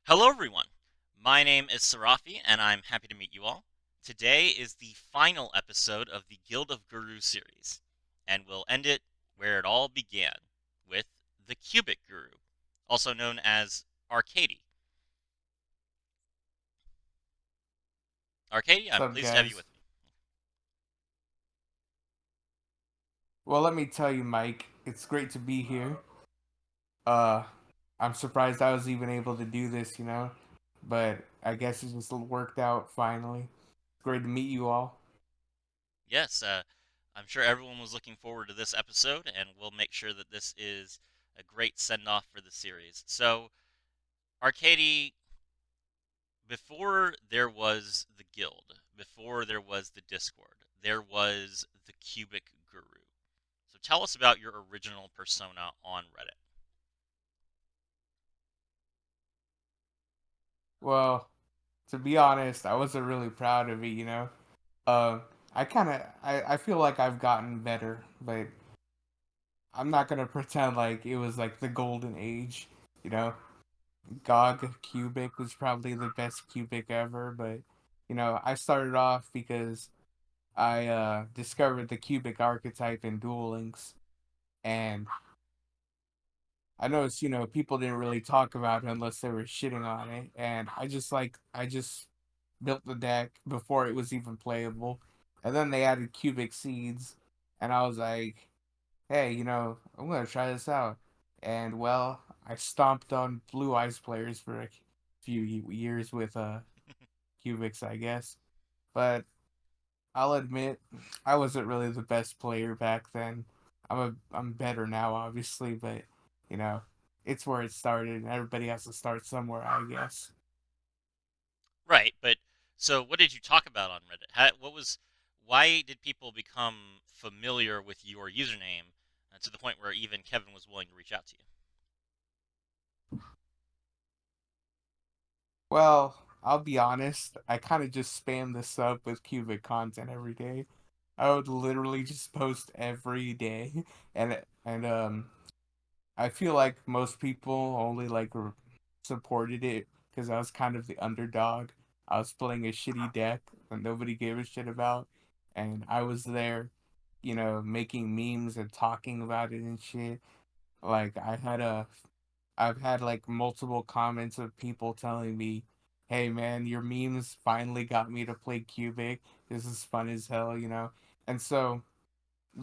Hello, everyone. My name is Sarafi, and I'm happy to meet you all. Today is the final episode of the Guild of Gurus series, and we'll end it where it all began with the Cubic Guru, also known as Arcady. Arcady, What's I'm up, pleased to have you guys? with me. Well, let me tell you, Mike, it's great to be here. Uh, I'm surprised I was even able to do this, but I guess it just worked out finally. Great to meet you all. Yes, I'm sure everyone was looking forward to this episode, and we'll make sure that this is a great send off for the series. So, Arcady, before there was the guild, before there was the Discord, there was the Cubic Guru. So tell us about your original persona on Reddit. Well, to be honest, I wasn't really proud of it. Uh, I feel like I've gotten better, but I'm not gonna pretend like it was like the golden age, you know. GOG Cubic was probably the best Cubic ever, but I started off because I discovered the cubic archetype in Duel Links, and I noticed, people didn't really talk about it unless they were shitting on it, and I just built the deck before it was even playable, and then they added cubic seeds, and I was like, hey, I'm gonna try this out, and well, I stomped on Blue Eyes players for a few years with cubics, I guess, but I'll admit I wasn't really the best player back then. I'm better now, obviously, but you know, it's where it started, and everybody has to start somewhere, I guess. Right, but so what did you talk about on Reddit? Why did people become familiar with your username to the point where even Kevin was willing to reach out to you? Well, I'll be honest, I kind of just spam this up with cubic content every day. I would literally just post every day, and I feel like most people only supported it because I was kind of the underdog. I was playing a shitty deck that nobody gave a shit about, and I was there, making memes and talking about it and shit. Like I've had like multiple comments of people telling me, "Hey man, your memes finally got me to play Cubic. This is fun as hell." And so,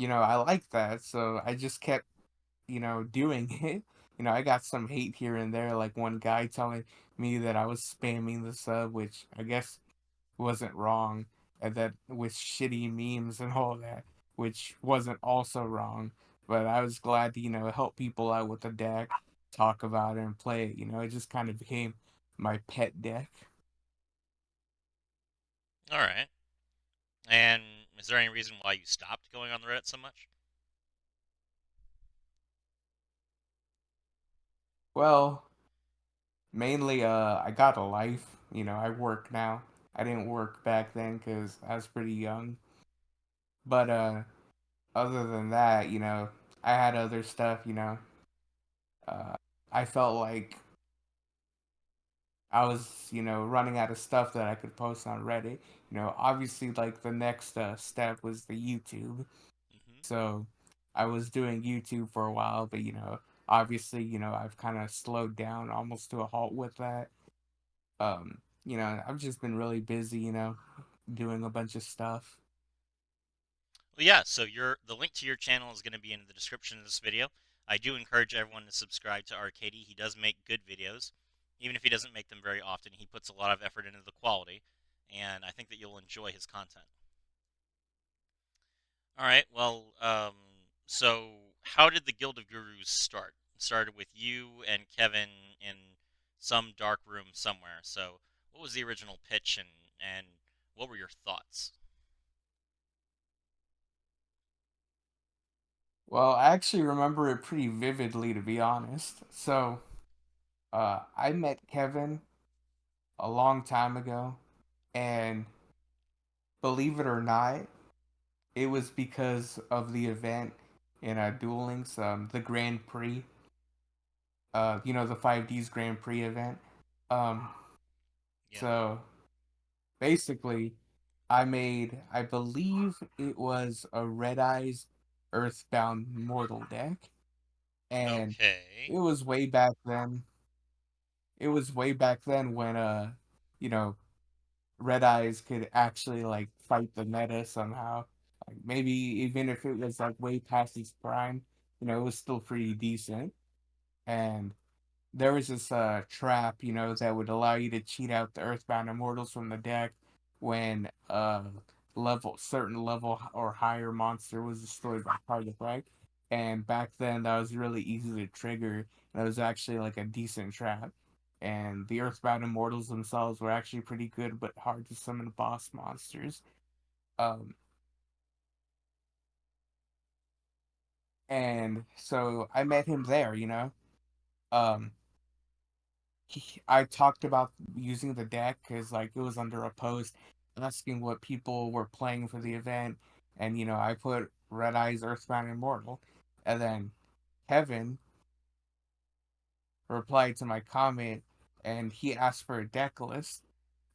I like that. So I just kept doing it. I got some hate here and there, like one guy telling me that I was spamming the sub, which I guess wasn't wrong, and that with shitty memes and all that, which wasn't also wrong. But I was glad to, help people out with the deck, talk about it, and play it. It just kind of became my pet deck. All right. And is there any reason why you stopped going on the Reddit so much? Well, mainly, I got a life. I work now. I didn't work back then because I was pretty young. But other than that, I had other stuff. Uh, I felt like I was, running out of stuff that I could post on Reddit. Obviously, like the next step was the YouTube. Hmm. So I was doing YouTube for a while, but obviously, I've kind of slowed down almost to a halt with that. I've just been really busy, doing a bunch of stuff. Well, yeah. So the link to your channel is going to be in the description of this video. I do encourage everyone to subscribe to Arcady. He does make good videos, even if he doesn't make them very often. He puts a lot of effort into the quality, and I think that you'll enjoy his content. All right. Well, so how did the Guild of Gurus start? It started with you and Kevin in some dark room somewhere. So, what was the original pitch, and what were your thoughts? Well, I actually remember it pretty vividly, to be honest. So, I met Kevin a long time ago, and believe it or not, it was because of the event in Duel Links, the Grand Prix, the 5D's Grand Prix event. Um, Yeah. so basically, I believe it was a Red Eyes Earthbound Mortal deck, and Okay. it was way back then. It was way back then when you know, Red Eyes could actually like fight the meta somehow. Like maybe even if it was like way past its prime, it was still pretty decent. And there was this trap, that would allow you to cheat out the Earthbound Immortals from the deck when certain level or higher monster was destroyed by card effect. And back then that was really easy to trigger, and it was actually like a decent trap. And the Earthbound Immortals themselves were actually pretty good but hard to summon boss monsters. Um and so I met him there. Um I talked about using the deck because like it was under a post asking what people were playing for the event, and I put Red Eyes Earthbound Immortal, and then Kevin replied to my comment, and he asked for a deck list,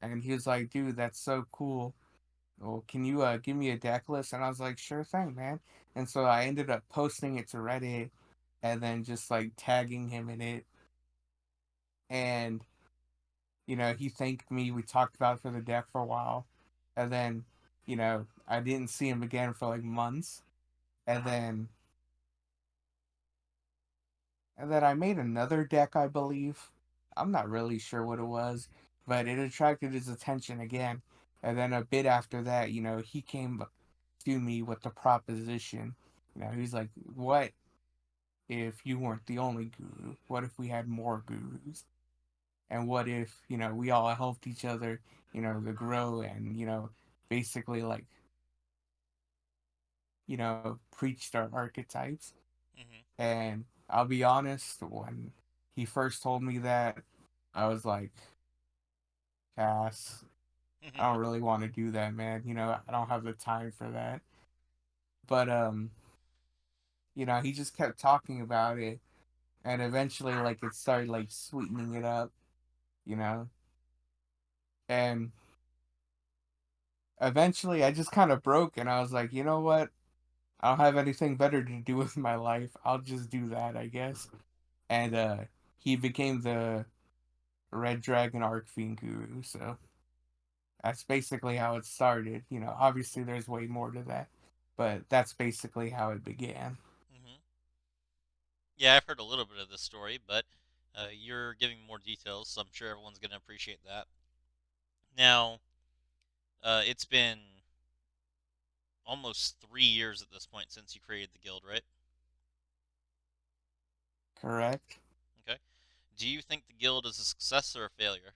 and he was like, "Dude, that's so cool. Well, can you give me a deck list?" And I was like, "Sure thing, man." And so I ended up posting it to Reddit, and then just like tagging him in it, and he thanked me. We talked about it for the deck for a while. And then, I didn't see him again for like months. And then I made another deck, I believe. I'm not really sure what it was, but it attracted his attention again. And then a bit after that, he came to me with the proposition. He's like, "What if you weren't the only guru? What if we had more gurus? And what if, we all helped each other, to grow and, basically like, preached our archetypes." Mhm. And I'll be honest, when he first told me that, I was like, "Cass, I don't really want to do that, man. I don't have the time for that." But he just kept talking about it, and eventually like it started like sweetening it up, you know. And eventually I just kind of broke, and I was like, "You know what? I don't have anything better to do with my life. I'll just do that, I guess." And he became the Red Dragon Arcfiend Guru. So that's basically how it started. Obviously there's way more to that, but that's basically how it began. Mhm. Yeah, I've heard a little bit of this story, but you're giving more details, so I'm sure everyone's going to appreciate that. Now, it's been almost 3 years at this point since you created the guild, right? Correct. Okay. Do you think the guild is a success or a failure?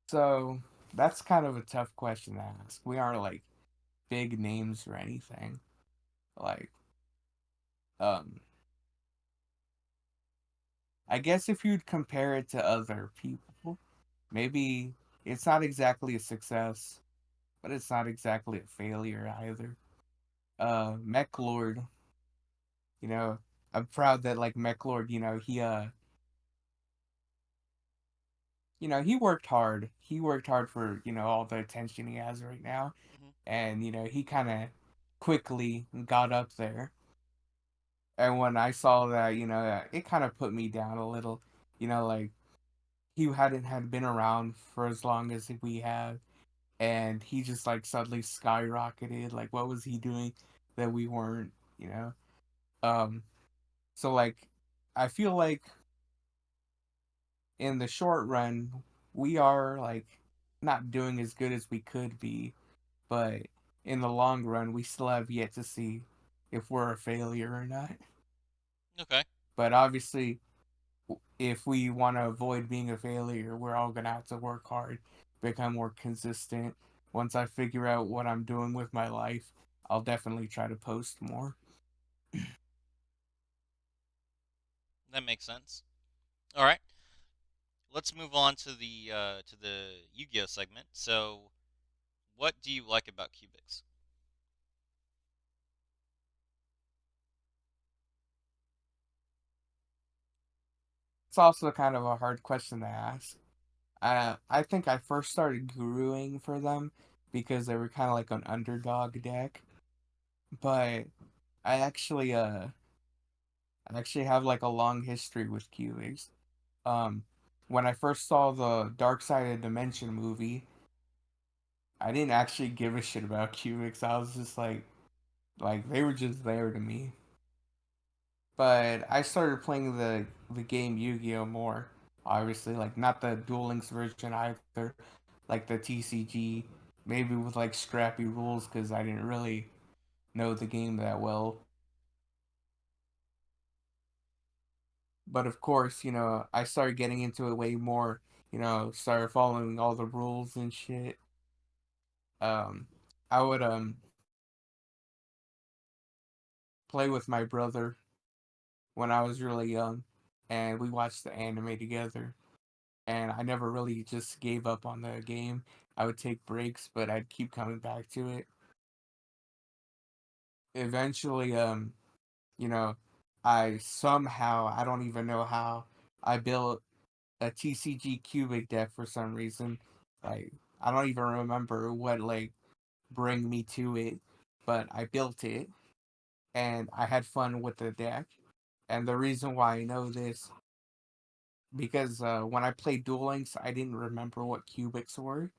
So that's kind of a tough question to ask. We aren't like big names or anything. Like, um, I guess if you'd compare it to other people, maybe it's not exactly a success, but it's not exactly a failure either. Mech Lord, you know, I'm proud that like Mech Lord, he worked hard. He worked hard for, all the attention he has right now. Hmm. And, he kind of quickly got up there. And when I saw that, it kind of put me down a little. Like he hadn't had been around for as long as we have, and he just like suddenly skyrocketed. Like what was he doing that we weren't, you know? Um so like I feel like in the short run we are like not doing as good as we could be, but in the long run we still have yet to see if we're a failure or not. Okay. But obviously if we want to avoid being a failure, we're all gonna have to work hard, become more consistent. Once I figure out what I'm doing with my life, I'll definitely try to post more. That makes sense. All right. Let's move on to the Yu-Gi-Oh segment. So, what do you like about Cubics? It's also kind of a hard question to ask. I think I first started guruing for them because they were kind of like an underdog deck, but I actually I actually have like a long history with Cubics. Um, when I first saw the Dark Side of Dimension movie, I didn't actually give a shit about Cubics. I was just like they were just there to me. But I started playing the game Yu-Gi-Oh more. Obviously, like not the Duel Links version either, like the TCG, maybe with like scrappy rules because I didn't really know the game that well. But of course, I started getting into it way more. Started following all the rules and shit. Um, I would play with my brother when I was really young, and we watched the anime together. And I never really just gave up on the game. I would take breaks, but I'd keep coming back to it. Eventually, you know, I don't even know how, I built a TCG cubic deck for some reason. Like I don't even remember what like bring me to it, but I built it and I had fun with the deck. And the reason why I know this because when I played Duel Links, I didn't remember what cubics were,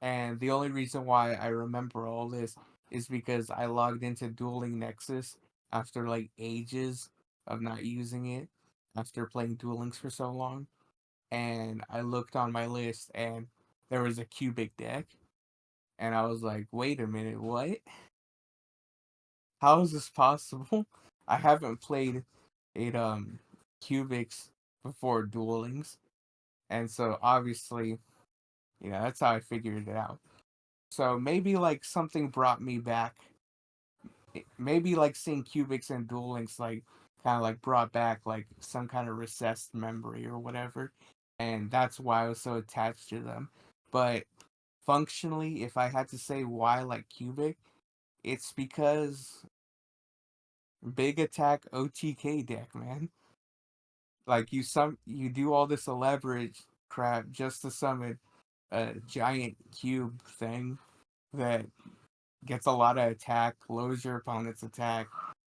and the only reason why I remember all this is because I logged into Dueling Nexus after like ages of not using it, after playing Duel Links for so long, and I looked on my list and there was a cubic deck, and I was like, wait a minute, what? How is this possible? I haven't played it cubics before Duel Links, and so obviously, that's how I figured it out. So maybe like something brought me back. Maybe like seeing cubics and Duel Links like kind of like brought back like some kind of recessed memory or whatever, and that's why I was so attached to them. But functionally, if I had to say why I like cubic, it's because big attack OTK deck, man. Like you do all this elaborate crap just to summon a giant cube thing that gets a lot of attack, lowers your opponent's attack,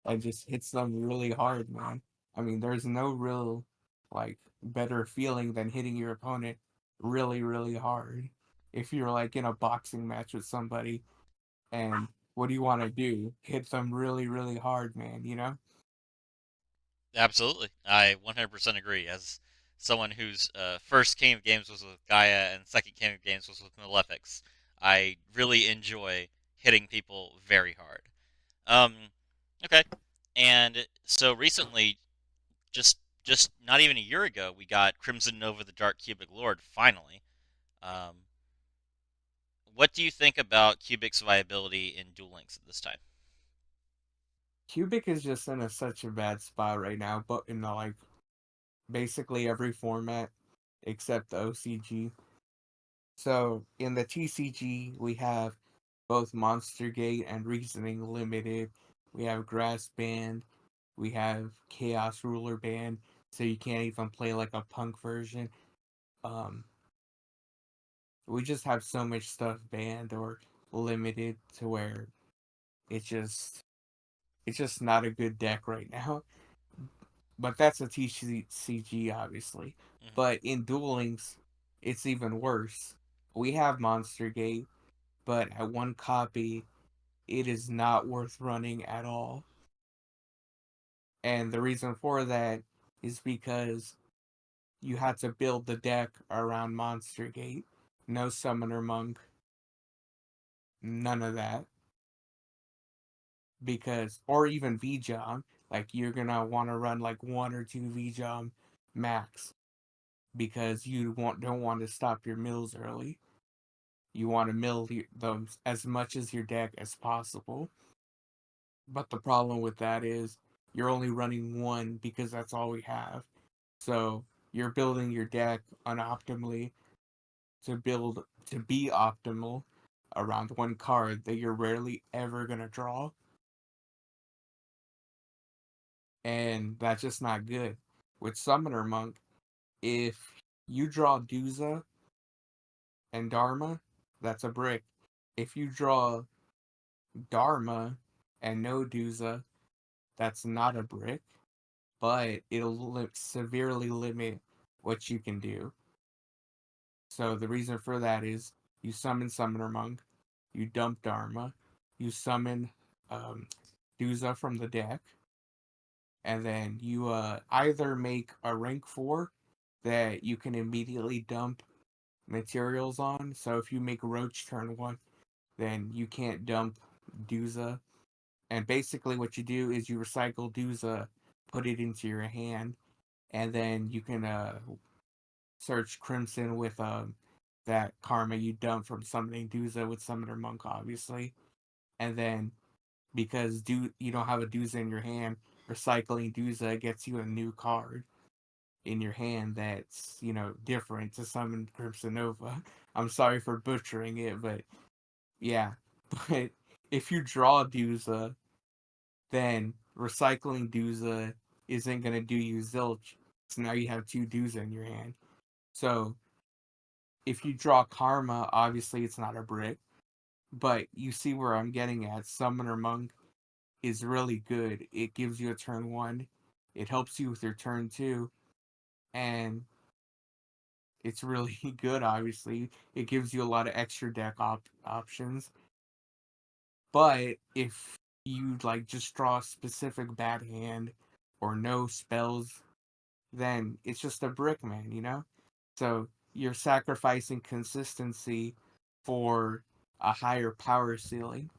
and just hits them really hard, man. I mean, there's no real like better feeling than hitting your opponent really, really hard. If you're like in a boxing match with somebody and what do you want to do? Hit them really, really hard, man, you know? Absolutely, I 100% agree. As someone whose first game of games was with Gaia and second game of games was with Malefics, I really enjoy hitting people very hard. Um, okay, and so recently, just not even a year ago, we got Crimson Nova, the Dark Cubic Lord. Finally, um, what do you think about Cubic's viability in Duel Links at this time? Cubic is just in such a bad spot right now, but in like basically every format except the OCG. So in the TCG, we have both Monster Gate and Reasoning Limited. We have Grass Band. We have Chaos Ruler Band. So you can't even play like a punk version. Um, we just have so much stuff banned or limited to where it's just it's just not a good deck right now. But that's a TCG obviously. Hmm. But in Duel Links, it's even worse. We have Monster Gate, but at one copy, it is not worth running at all. And the reason for that is because you had to build the deck around Monster Gate. No Summoner Monk, none of that. Because, or even VJOM, like you're gonna want to run like one or two VJOM max because don't want to stop your mills early. You want to mill them as much as your deck as possible. But the problem with that is you're only running one because that's all we have. So you're building your deck unoptimally to be optimal around one card that you're rarely ever gonna draw, and that's just not good. with Summoner Monk, if you draw Duza and Dharma, that's a brick. If you draw Dharma and no Duza, that's not a brick, but it'll severely limit what you can do. So the reason for that is you summon Summoner Monk, you dump Dharma, you summon um, Duza from the deck, and then you either make a rank 4 that you can immediately dump materials on. So if you make Roach turn 1, then you can't dump Duza. And basically, what you do is you recycle Duza, put it into your hand, and then you can search Crimson with that karma you dump from summoning Duza with Summoner Monk, obviously. And then because you don't have a Duza in your hand, recycling Duza gets you a new card in your hand that's different to summon Crimson Nova. I'm sorry for butchering it, but yeah. But if you draw Duza, then recycling Duza isn't gonna do you zilch. So now you have two Duza in your hand. So if you draw Karma, obviously it's not a brick, but you see where I'm getting at. Summoner Monk is really good. It gives you a turn 1, it helps you with your turn 2, and it's really good, obviously. It gives you a lot of extra deck options. But if you like just draw a specific bad hand or no spells, then it's just a brick, man. So you're sacrificing consistency for a higher power ceiling.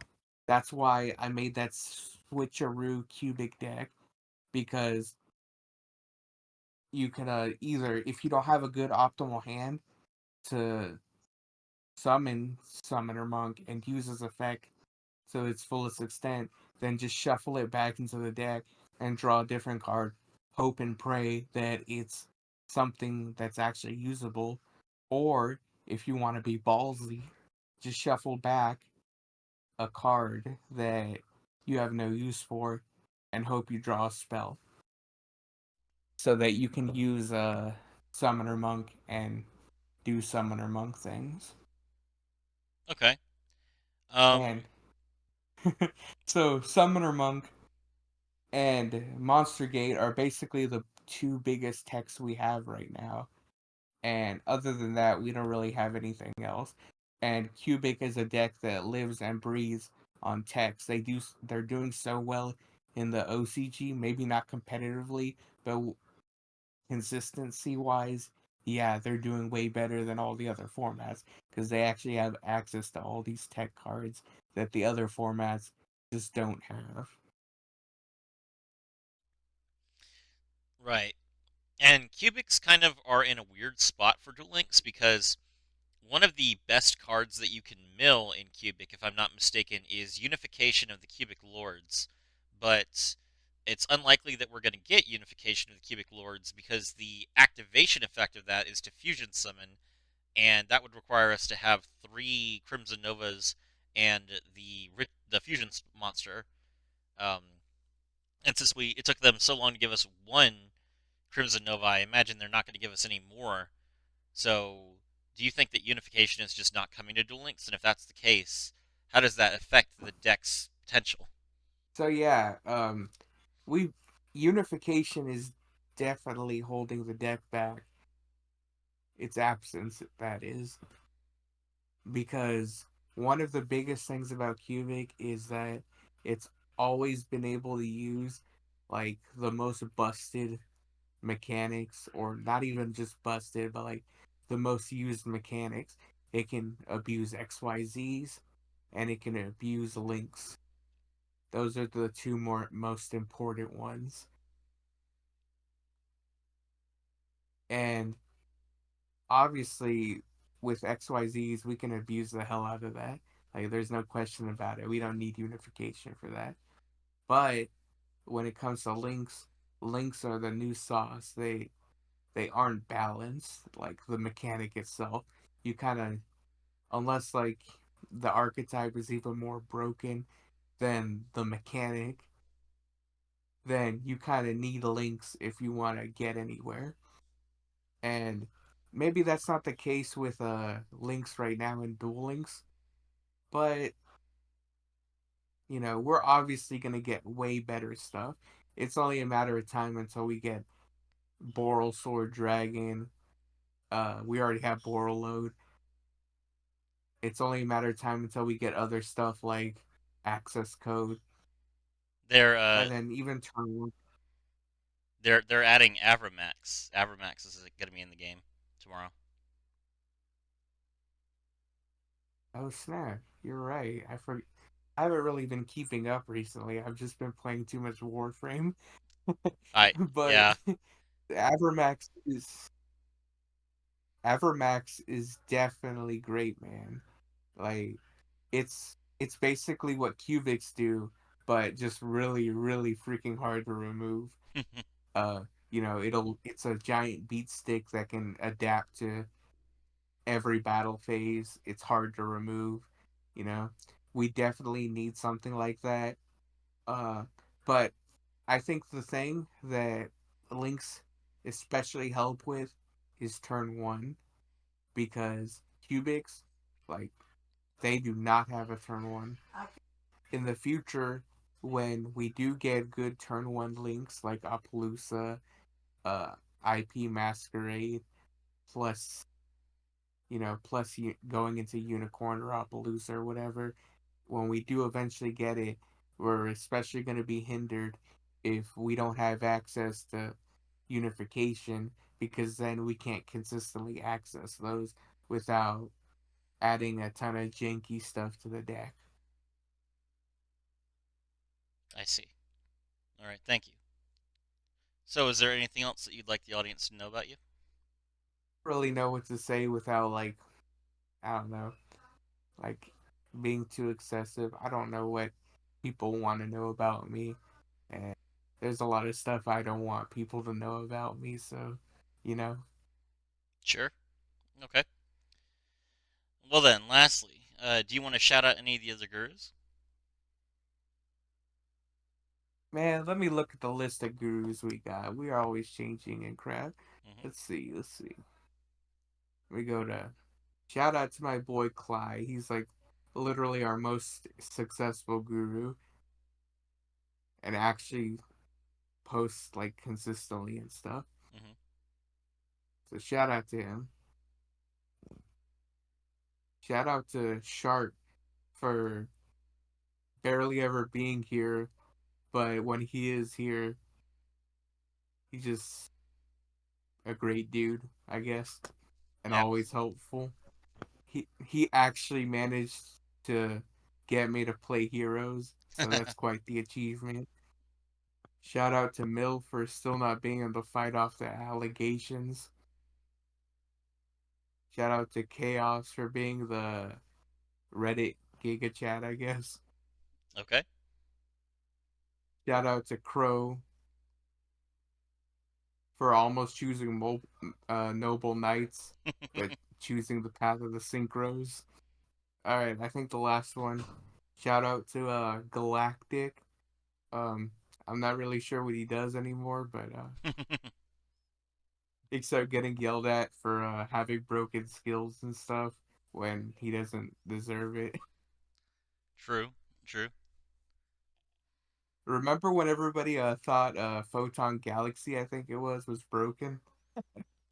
That's why I made that switcheroo cubic deck, because you can either, if you don't have a good optimal hand to summon Summoner Monk and use his effect to its fullest extent, then just shuffle it back into the deck and draw a different card. Hope and pray that it's something that's actually usable. Or if you want to be ballsy, just shuffle back a card that you have no use for and hope you draw a spell so that you can use a Summoner Monk and do Summoner Monk things. Okay. Um, And so Summoner Monk and Monster Gate are basically the two biggest techs we have right now. And other than that, we don't really have anything else. And Cubic is a deck that lives and breathes on techs. They're doing so well in the OCG, maybe not competitively, but consistency wise, yeah, they're doing way better than all the other formats because they actually have access to all these tech cards that the other formats just don't have. right. And cubics kind of are in a weird spot for Duel Links because one of the best cards that you can mill in Cubic, if I'm not mistaken, is Unification of the Cubic Lords. But it's unlikely that we're going to get Unification of the Cubic Lords because the activation effect of that is to Fusion Summon, and that would require us to have 3 Crimson Novas and the Fusion monster. Um, and since it took them so long to give us one Crimson Nova, I imagine they're not going to give us any more. So, do you think that unification is just not coming to Duel Links? And if that's the case, how does that affect the deck's potential? So yeah, we unification is definitely holding the deck back. Its absence, that is, because one of the biggest things about Cubic is that it's always been able to use like the most busted mechanics, or not even just busted, but like the most used mechanics. It can abuse XYZs and it can abuse links. Those are the two most important ones. And obviously with XYZs we can abuse the hell out of that. Like there's no question about it. We don't need unification for that. But when it comes to links, links are the new sauce. They aren't balanced like the mechanic itself. You kind of, unless like the archetype is even more broken than the mechanic, then you kind of need links if you want to get anywhere. And maybe that's not the case with links right now in Duel Links, but we're obviously gonna get way better stuff. It's only a matter of time until we get Borrel Dragon. We already have Borreload. It's only a matter of time until we get other stuff like access code, They're uh and then even turn. they're adding Avramax. Avramax is going to be in the game tomorrow. Oh snap! You're right. I haven't really been keeping up recently. I've just been playing too much Warframe. I But Yeah. Avermax is Avermax is definitely great, man. Like it's basically what Cubics do, but just really, really freaking hard to remove. Uh, it's a giant beat stick that can adapt to every battle phase. It's hard to remove, you know. We definitely need something like that. Uh, but I think the thing that links especially help with is turn one because cubics, like, they do not have a turn one. In the future, when we do get good turn one links like Appaloosa, uh, IP Masquerade, plus going into Unicorn or Appaloosa or whatever, when we do eventually get it, we're especially going to be hindered if we don't have access to unification because then we can't consistently access those without adding a ton of janky stuff to the deck. I see. All right, thank you. So, is there anything else that you'd like the audience to know about you? Really know what to say without, like, I don't know, like, being too excessive. I don't know what people want to know about me, and there's a lot of stuff I don't want people to know about me, so you know. Sure. Okay. Well then, lastly, do you want to shout out any of the other gurus? Man, let me look at the list of gurus we got. We are always changing and crap. Hmm. Let's see. We go to shout out to my boy Cly. He's like literally our most successful guru and actually posts like consistently and stuff. Hmm. So shout out to him. Shout out to Shark for barely ever being here, but when he is here, he's just a great dude, I guess, and Yeah. always helpful. He actually managed to get me to play Heroes, so that's quite the achievement. Shout out to Mill for still not being able to fight off the allegations. Shout out to Chaos for being the Reddit Giga Chat, I guess. Okay. Shout out to Crow for almost choosing Noble Knights, but choosing the path of the Synchros. Alright, I think the last one. Shout out to Galactic. Um, I'm not really sure what he does anymore, but except getting yelled at for having broken skills and stuff when he doesn't deserve it. True. True. Remember when everybody thought Photon Galaxy, I think it was broken?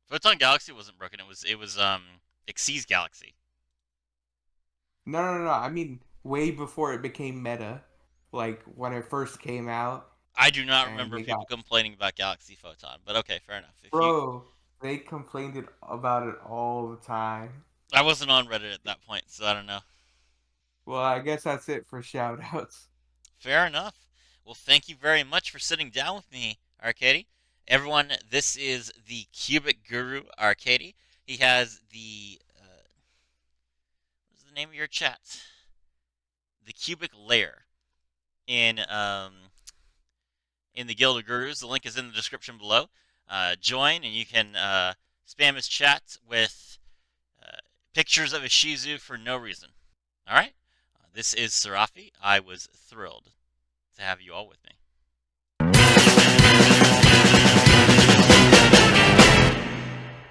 Photon Galaxy wasn't broken. It was Xyz Galaxy. No, no, no, no. I mean, way before it became meta, like when it first came out, I do not and remember they people got complaining about Galaxy Photon, but okay, fair enough. If you, bro, they complained about it all the time. I wasn't on Reddit at that point, so I don't know. Well, I guess that's it for shout outs. Fair enough. Well, thank you very much for sitting down with me, Arcady. Everyone, this is the Cubic Guru, Arcady. He has what's the name of your chat? The Cubic Lair in in the Guild of Gurus. The link is in the description below. Join and you can spam his chat with uh, pictures of a Shizu for no reason. All right. This is Serafi. I was thrilled to have you all with me.